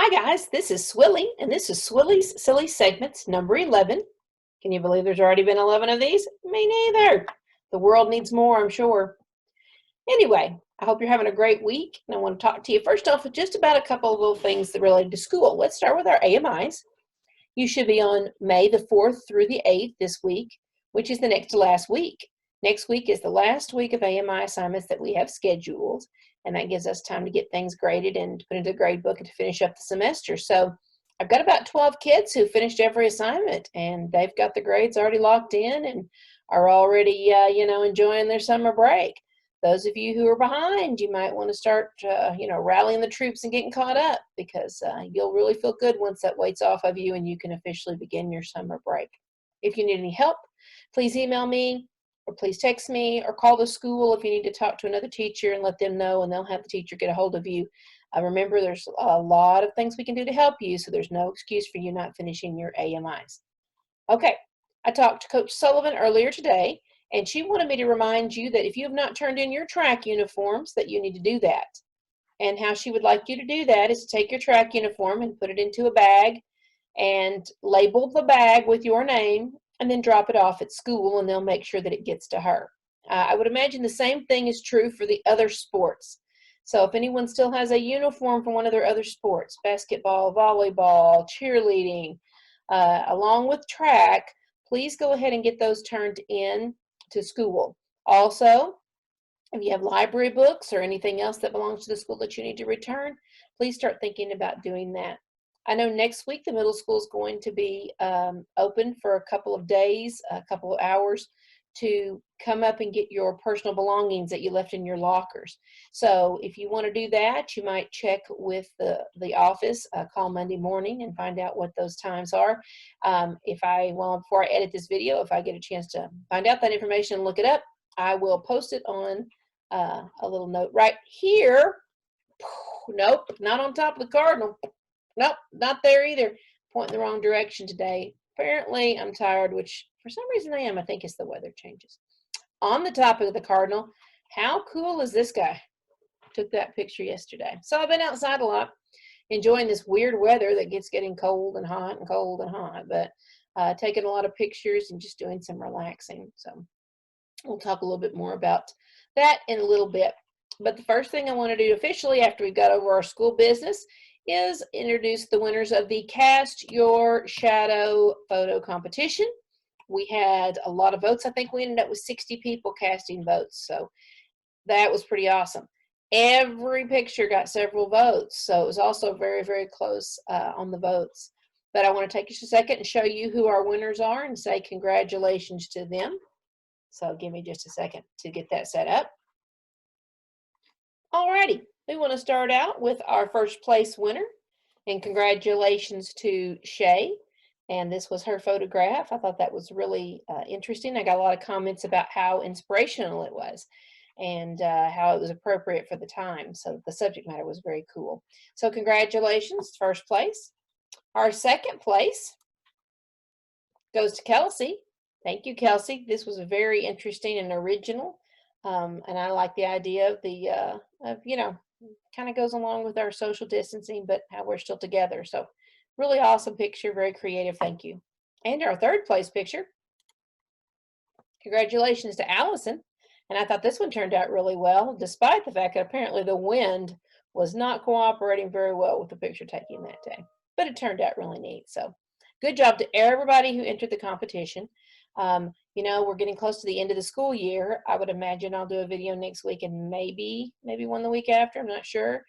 Hi guys, this is Swilly, and this is Swilly's Silly Segments number 11. Can you believe there's already been 11 of these? Me neither. The world needs more, I'm sure. Anyway, I hope you're having a great week, and I want to talk to you first off with just about a couple of little things that related to school. Let's start with our AMIs. You should be on May the 4th through the 8th this week, which is the next to last week. Next week is the last week of AMI assignments that we have scheduled, and that gives us time to get things graded and to put into the grade book and to finish up the semester. So I've got about 12 kids who finished every assignment, and they've got the grades already locked in and are already, enjoying their summer break. Those of you who are behind, you might want to start, rallying the troops and getting caught up, because you'll really feel good once that weight's off of you and you can officially begin your summer break. If you need any help, please email me, or please text me, or call the school if you need to talk to another teacher and let them know, and they'll have the teacher get a hold of you. Remember, there's a lot of things we can do to help you, so there's no excuse for you not finishing your AMIs. Okay, I talked to Coach Sullivan earlier today, and she wanted me to remind you that if you have not turned in your track uniforms, that you need to do that. And how she would like you to do that is to take your track uniform and put it into a bag and label the bag with your name, and then drop it off at school, and they'll make sure that it gets to her. I would imagine the same thing is true for the other sports. So if anyone still has a uniform for one of their other sports, basketball, volleyball, cheerleading, along with track, please go ahead and get those turned in to school. Also, if you have library books or anything else that belongs to the school that you need to return, please start thinking about doing that. I know next week the middle school is going to be open for a couple of days, a couple of hours, to come up and get your personal belongings that you left in your lockers. So if you want to do that, you might check with the office, call Monday morning and find out what those times are. Before I edit this video, if I get a chance to find out that information and look it up, I will post it on a little note right here. Nope, not on top of the cardinal. Nope, not there either. Pointing the wrong direction today. Apparently, I'm tired, which for some reason I am. I think it's the weather changes. On the top of the cardinal, how cool is this guy? Took that picture yesterday. So I've been outside a lot, enjoying this weird weather that gets getting cold and hot and cold and hot, but taking a lot of pictures and just doing some relaxing. So we'll talk a little bit more about that in a little bit. But the first thing I want to do officially after we've got over our school business is introduce the winners of the Cast Your Shadow photo competition. We had a lot of votes. I think we ended up with 60 people casting votes, so that was pretty awesome. Every picture got several votes, so it was also very, very close on the votes. But I want to take just a second and show you who our winners are and say congratulations to them. So give me just a second to get that set up. Alrighty, we want to start out with our first place winner, and congratulations to Shay. And this was her photograph. I thought that was really interesting. I got a lot of comments about how inspirational it was and how it was appropriate for the time. So the subject matter was very cool. So congratulations, first place. Our second place goes to Kelsey. Thank you, Kelsey. This was very interesting and original. And I like the idea of kind of goes along with our social distancing, but how we're still together. So really awesome picture, very creative. Thank you. And our third place picture, congratulations to Allison. And I thought this one turned out really well, despite the fact that apparently the wind was not cooperating very well with the picture taking that day. But it turned out really neat. So good job to everybody who entered the competition. We're getting close to the end of the school year. I would imagine I'll do a video next week and maybe one the week after. I'm not sure.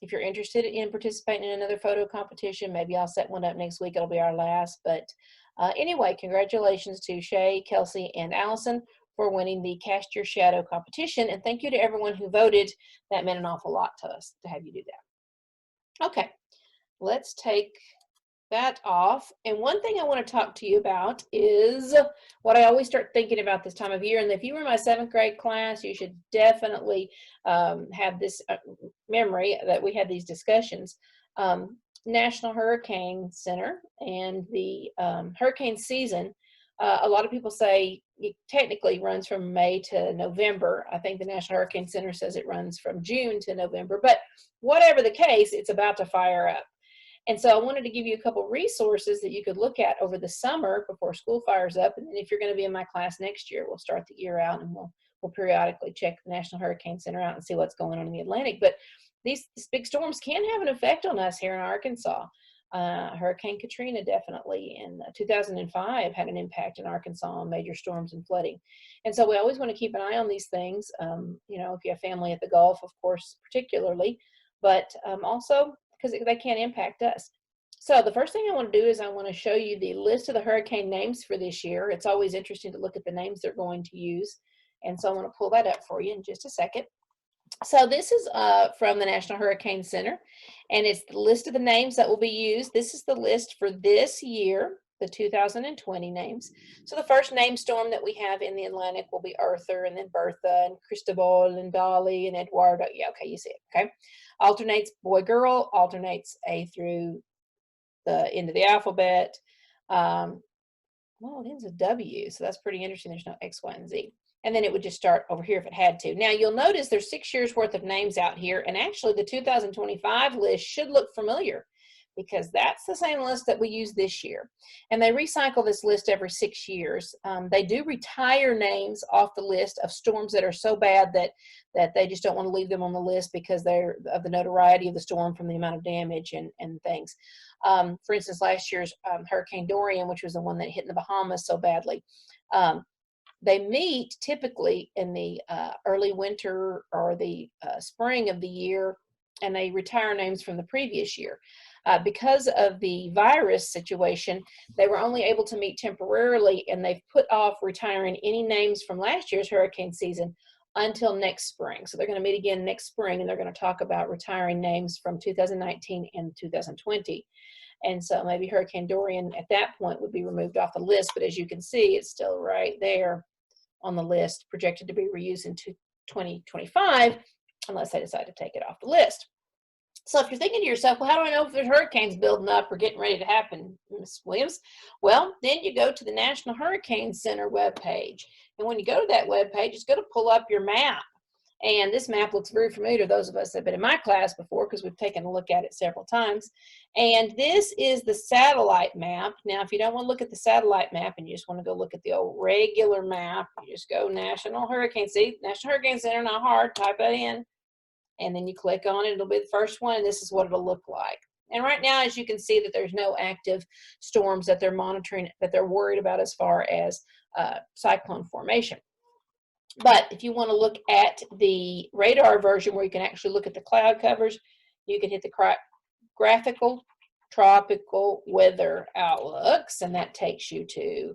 If you're interested in participating in another photo competition, maybe I'll set one up next week. It'll be our last. But anyway, congratulations to Shay, Kelsey, and Allison for winning the Cast Your Shadow competition. And thank you to everyone who voted. That meant an awful lot to us to have you do that. Okay, let's take that off. And one thing I want to talk to you about is what I always start thinking about this time of year. And if you were in my 7th grade class, you should definitely have this memory that we had these discussions. National Hurricane Center and the hurricane season, a lot of people say it technically runs from May to November. I think the National Hurricane Center says it runs from June to November, but whatever the case, it's about to fire up. And so I wanted to give you a couple resources that you could look at over the summer before school fires up. And then if you're going to be in my class next year, we'll start the year out and we'll periodically check the National Hurricane Center out and see what's going on in the Atlantic. But these big storms can have an effect on us here in Arkansas. Hurricane Katrina definitely in 2005 had an impact in Arkansas on major storms and flooding. And so we always want to keep an eye on these things. You know, if you have family at the Gulf, of course, particularly, but also because they can impact us. So the first thing I want to do is I want to show you the list of the hurricane names for this year. It's always interesting to look at the names they're going to use. And so I want to pull that up for you in just a second. So this is from the National Hurricane Center, and it's the list of the names that will be used. This is the list for this year, the 2020 names. So the first name storm that we have in the Atlantic will be Arthur, and then Bertha, and Cristobal, and Dolly, and Eduardo. Yeah, okay, you see it, okay? Alternates boy, girl, alternates A through the end of the alphabet. Well, it ends with W, so that's pretty interesting. There's no X, Y, and Z. And then it would just start over here if it had to. Now, you'll notice there's 6 years worth of names out here, and actually the 2025 list should look familiar because that's the same list that we use this year. And they recycle this list every 6 years. They do retire names off the list of storms that are so bad that they just don't want to leave them on the list because they're of the notoriety of the storm from the amount of damage and things. For instance, last year's Hurricane Dorian, which was the one that hit in the Bahamas so badly, they meet typically in the early winter or the spring of the year, and they retire names from the previous year. Because of the virus situation, they were only able to meet temporarily, and they've put off retiring any names from last year's hurricane season until next spring. So they're going to meet again next spring, and they're going to talk about retiring names from 2019 and 2020. And so maybe Hurricane Dorian at that point would be removed off the list, but as you can see, it's still right there on the list, projected to be reused in 2025, unless they decide to take it off the list. So if you're thinking to yourself, well, how do I know if there's hurricanes building up or getting ready to happen, Ms. Williams? Well, then you go to the National Hurricane Center webpage. And when you go to that webpage, it's going to pull up your map. And this map looks very familiar to those of us that have been in my class before because we've taken a look at it several times. And this is the satellite map. Now, if you don't want to look at the satellite map and you just want to go look at the old regular map, you just go National Hurricane Center, not hard, type it in. And then you click on it, it'll be the first one, and this is what it'll look like. And right now, as you can see, that there's no active storms that they're monitoring, that they're worried about as far as cyclone formation. But if you want to look at the radar version where you can actually look at the cloud covers, you can hit the graphical tropical weather outlooks, and that takes you to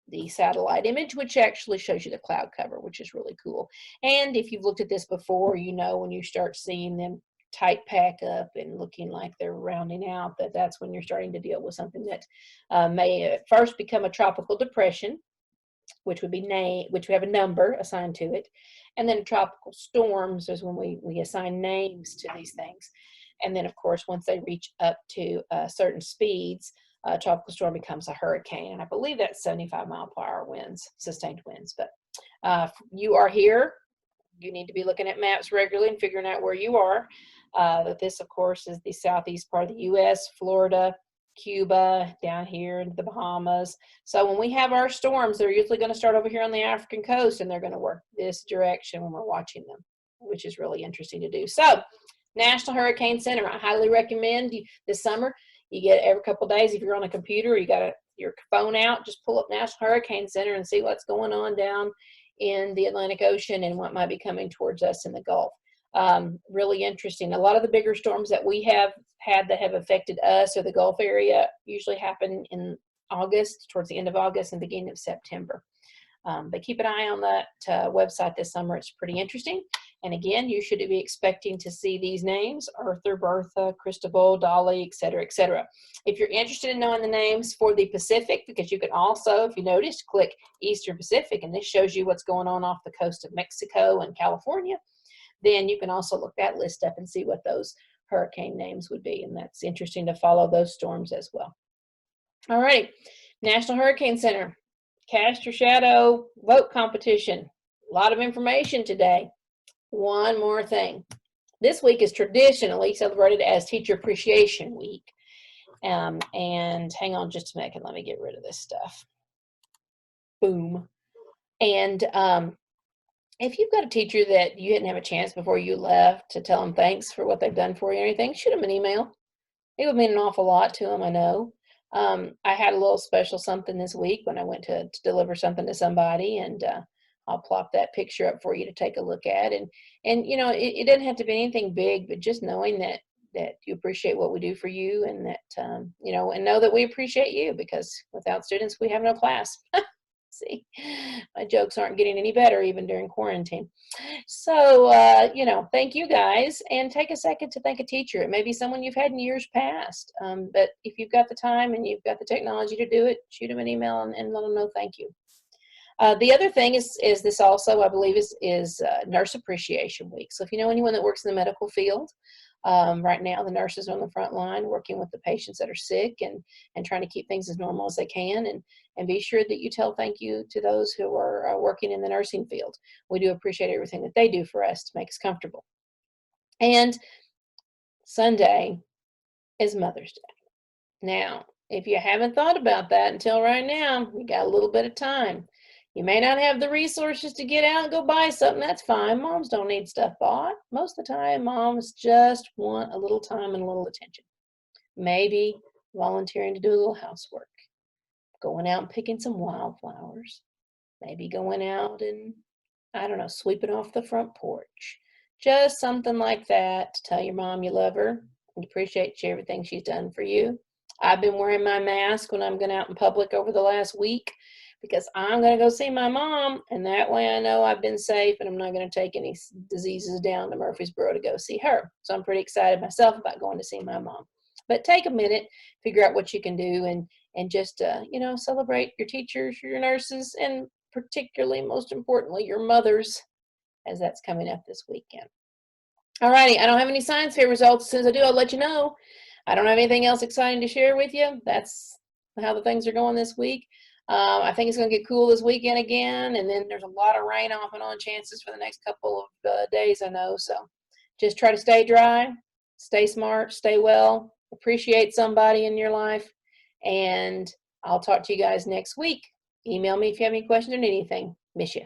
the satellite image, which actually shows you the cloud cover, which is really cool. And if you've looked at this before, you know when you start seeing them tight pack up and looking like they're rounding out, that's when you're starting to deal with something that may at first become a tropical depression, which would be which we have a number assigned to it. And then tropical storms is when we assign names to these things. And then, of course, once they reach up to certain speeds, tropical storm becomes a hurricane. And I believe that's 75-mile-per-hour winds, sustained winds. But you are here. You need to be looking at maps regularly and figuring out where you are. This, of course, is the southeast part of the U.S., Florida, Cuba, down here into the Bahamas. So when we have our storms, they're usually going to start over here on the African coast, and they're going to work this direction when we're watching them, which is really interesting to do. So National Hurricane Center, I highly recommend you this summer. You get every couple of days, if you're on a computer or you got your phone out, just pull up National Hurricane Center and see what's going on down in the Atlantic Ocean and what might be coming towards us in the Gulf. Really interesting. A lot of the bigger storms that we have had that have affected us or the Gulf area usually happen in August, towards the end of August and beginning of September. But keep an eye on that website this summer. It's pretty interesting. And again, you should be expecting to see these names: Arthur, Bertha, Cristobal, Dolly, etc., etc. If you're interested in knowing the names for the Pacific, because you can also, if you noticed, click Eastern Pacific, and this shows you what's going on off the coast of Mexico and California, then you can also look that list up and see what those hurricane names would be. And that's interesting to follow those storms as well. All right, National Hurricane Center. Cast your shadow vote competition. A lot of information today. One more thing. This week is traditionally celebrated as Teacher Appreciation Week. And hang on just a second. Let me get rid of this stuff. Boom. And if you've got a teacher that you didn't have a chance before you left to tell them thanks for what they've done for you or anything, shoot them an email. It would mean an awful lot to them, I know. I had a little special something this week when I went to deliver something to somebody, and I'll plop that picture up for you to take a look at. And you know, it doesn't have to be anything big, but just knowing that you appreciate what we do for you, and that you know, and know that we appreciate you, because without students, we have no class. See, my jokes aren't getting any better even during quarantine. So, you know, thank you guys, and take a second to thank a teacher. It may be someone you've had in years past, but if you've got the time and you've got the technology to do it, shoot them an email and let them know thank you. The other thing is this also, I believe, is Nurse Appreciation Week. So if you know anyone that works in the medical field, right now the nurses are on the front line working with the patients that are sick and trying to keep things as normal as they can, and be sure that you tell thank you to those who are working in the nursing field. We do appreciate everything that they do for us to make us comfortable. And Sunday is Mother's Day. Now, if you haven't thought about that until right now, you got a little bit of time. You may not have the resources to get out and go buy something. That's fine. Moms don't need stuff bought. Most of the time, moms just want a little time and a little attention. Maybe volunteering to do a little housework, going out and picking some wildflowers, maybe going out and, I don't know, sweeping off the front porch. Just something like that to tell your mom you love her and appreciate everything she's done for you. I've been wearing my mask when I'm going out in public over the last week, because I'm going to go see my mom, and that way I know I've been safe and I'm not going to take any diseases down to Murfreesboro to go see her. So I'm pretty excited myself about going to see my mom. But take a minute, figure out what you can do, and just, you know, celebrate your teachers, your nurses, and particularly, most importantly, your mothers, as that's coming up this weekend. All righty, I don't have any science fair results. As soon as I do, I'll let you know. I don't have anything else exciting to share with you. That's how the things are going this week. I think it's going to get cool this weekend again, and then there's a lot of rain off and on chances for the next couple of days, I know. So just try to stay dry, stay smart, stay well, appreciate somebody in your life, and I'll talk to you guys next week. Email me if you have any questions or anything. Miss you.